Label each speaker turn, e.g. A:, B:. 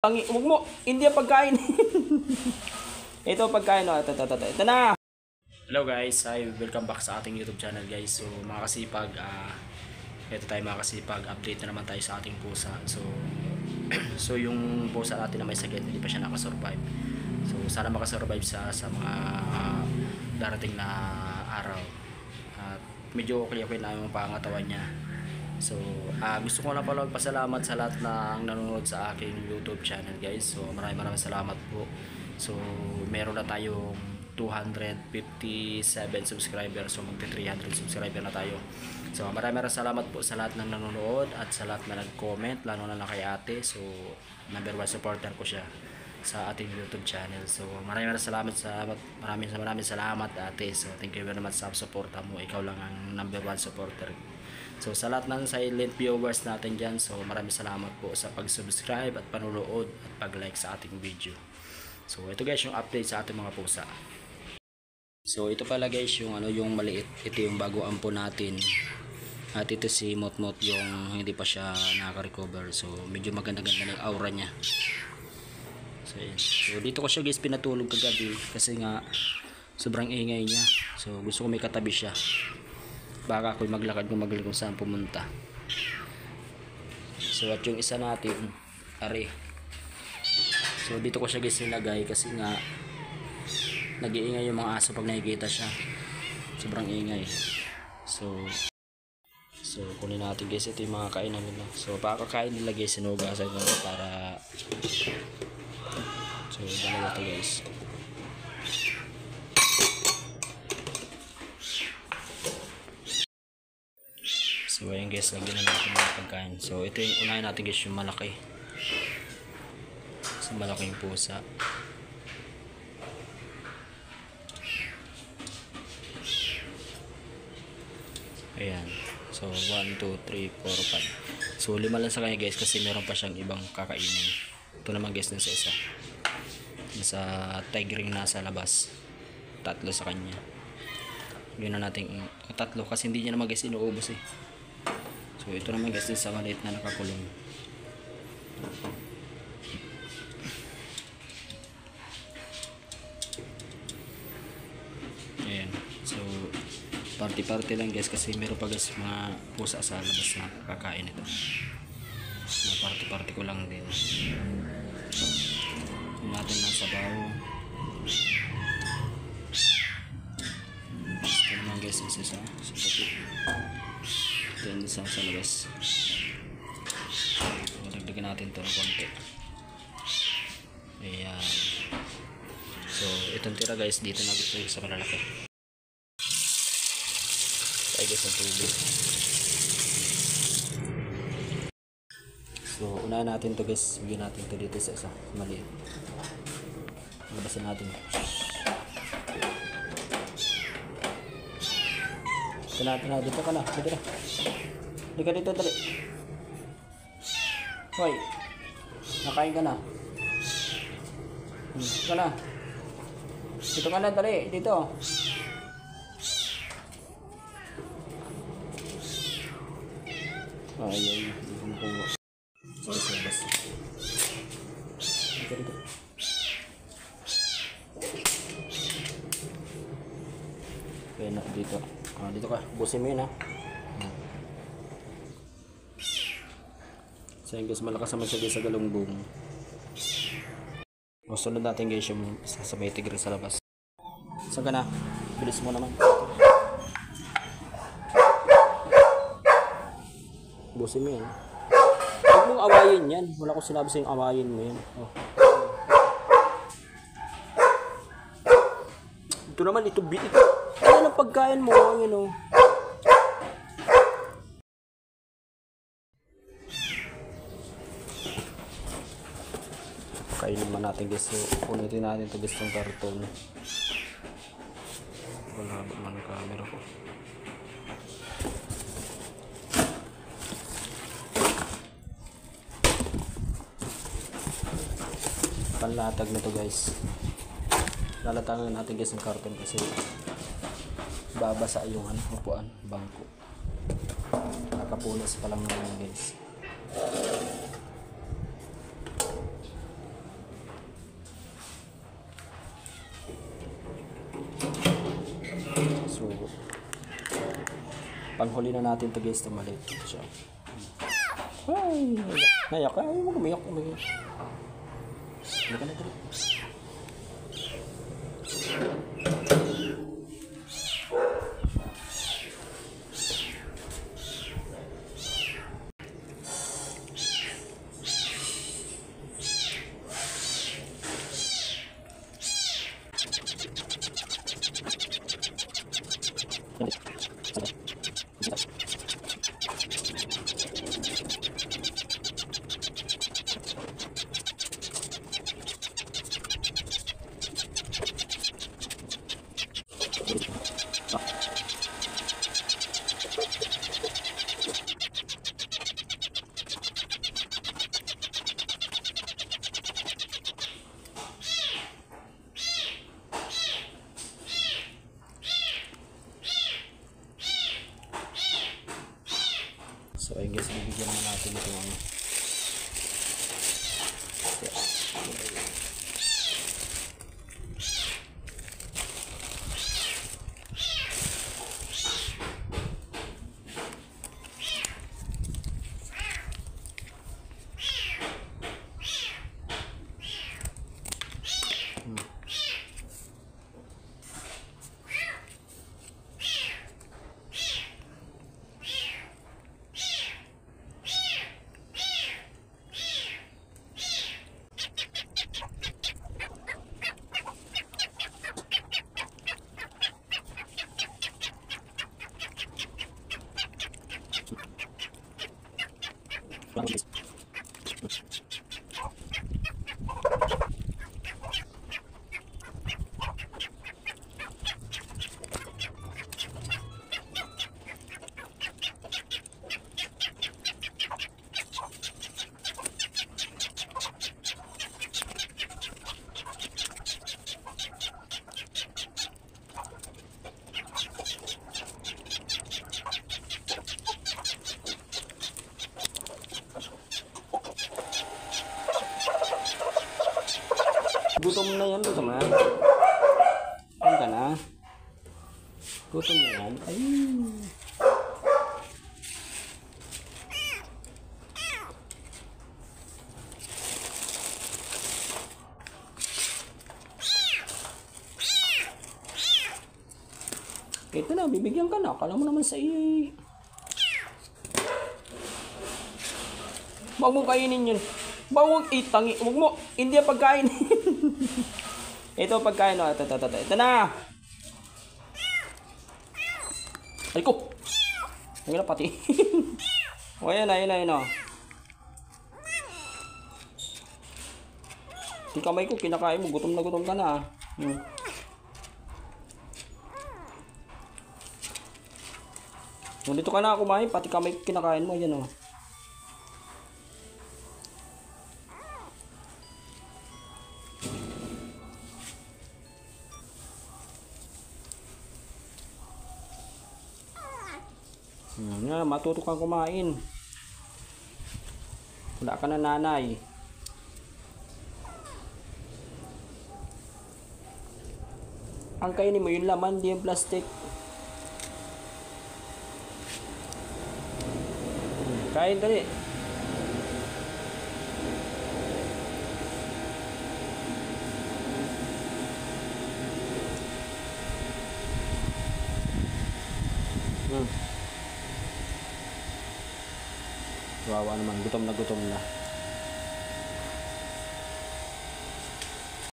A: Huwag mo, hindi ang pagkain. Ito pagkain, no? Ito na. Hello guys, welcome back sa ating YouTube channel guys. So mga kasipag, ito tayo mga kasipag, update na naman tayo sa ating pusa. So yung pusa natin na may sakit, hindi pa siya nakasurvive. So sana makasurvive sa mga darating na araw. At medyo okay na yung pangatawan niya. So gusto ko na pala magpasalamat sa lahat ng nanonood sa aking YouTube channel guys. So maraming salamat po. So meron na tayong 257 subscribers. So magti 300 subscriber na tayo. So maraming salamat po sa lahat ng nanonood at sa lahat na nag-comment, lalo na kay ate. So number 1 supporter ko siya sa ating YouTube channel. So maraming salamat ate. So thank you very much sa suporta mo. Ikaw lang ang number 1 supporter. So sa lahat ng silent viewers natin dyan, so maraming salamat po sa pag-subscribe at panonood at pag-like sa ating video. So ito guys yung update sa ating mga pusa. So ito pala guys yung yung maliit, ito yung bago ampo natin. At ito si Motmot yung hindi pa siya nakaka-recover. So medyo maganda-ganda ng aura niya. So dito ko siya guys pinatulog kagabi kasi nga sobrang ingay niya. So gusto ko may katabi siya. Baka ako maglakad kung saan pumunta. So at yung isa natin are. So dito ko siya guys nilagay kasi nga nag-iingay yung mga aso pag nakikita siya. Sobrang ingay. So kunin natin guys, ito yung mga kainan nila. So pakakain nila guys, sinugasan ko para so dalawa to guys. So ayan guys, lagyan na natin mga pagkain. So ito yung unahin natin guys, yung malaki. So malaking pusa. Ayan. So 1, 2, 3, 4, 5. So 5 lang sa kanya guys kasi meron pa siyang ibang kakainin. Ito naman guys nasa isa. Nasa tigering nasa labas. 3 sa kanya. Yun na natin 3 kasi hindi niya naman guys inuubos eh. So ito naman guys sa maliit na nakakulong. Ayan. So party lang guys kasi meron pa guys mga pusa sa labas na kakain ito. Party ko lang din. Yung natin ng sabaw. Ito naman guys isa sa puti. Then sa labas. Dagdagan natin ito ng konti. Ayan. So itong tira guys dito na gusto sa malalaki. Ay guys ang tubig. So unahin natin to guys. Bigyan natin to dito sa isa maliit. Labasan natin. Dito ka na. Dito ka dito, dali. Hoy. Nakain ka na. Dito ka na. Dito ka na, dali. Dito. Ay. Dito mo kuha. Sorry. Dito. Okay na, dito. Dito ka. Busin mo yun ha. So yun guys, malakas naman siya guys sa galungbong. Sunod natin guys yung sa may tigre sa labas. Saan ka na? Bilis mo naman. Busin mo yan. Huwag mong awayin yan. Wala ko sinabi sa'yo awayin mo yan. Ito naman, ito. Ano ang pagkain mo? Yun o. Kainin man natin guys. So punitin natin ito guys ng karton. Wala ba man ang camera ko. Panlatag na to guys. Lalatangan natin guys ng karton kasi babasa yung upuan, bangko. Nakapunas pa lang naman guys. Panghuli na natin to guys, tumalit. So, ay, nayak ka. Ay, umiyak. Hindi ka na dali. So ayun guys, bibigyan na natin ito ang gutom na yan, gutom na. Ano ka na? Gutom na yan. Ay. Ito na, bibigyan ka na. Kala mo naman sa iyo. Huwag mo kainin yun. Huwag itangi. Huwag mo. Hindi ang pagkain. Ito pagkain. Ito na. Ay ko. Ang gila pati. O yan na. Yung kamay ko kinakain mo. Gutom na gutom ka na. Kung dito ka na kumain, pati kamay ko kinakain mo. Yan o. Matuto kang kumain. Wala ka na nanay. Ang kainin mo yung laman, di yung plastic. Kain dali. Wawa naman, gutom na gutom na.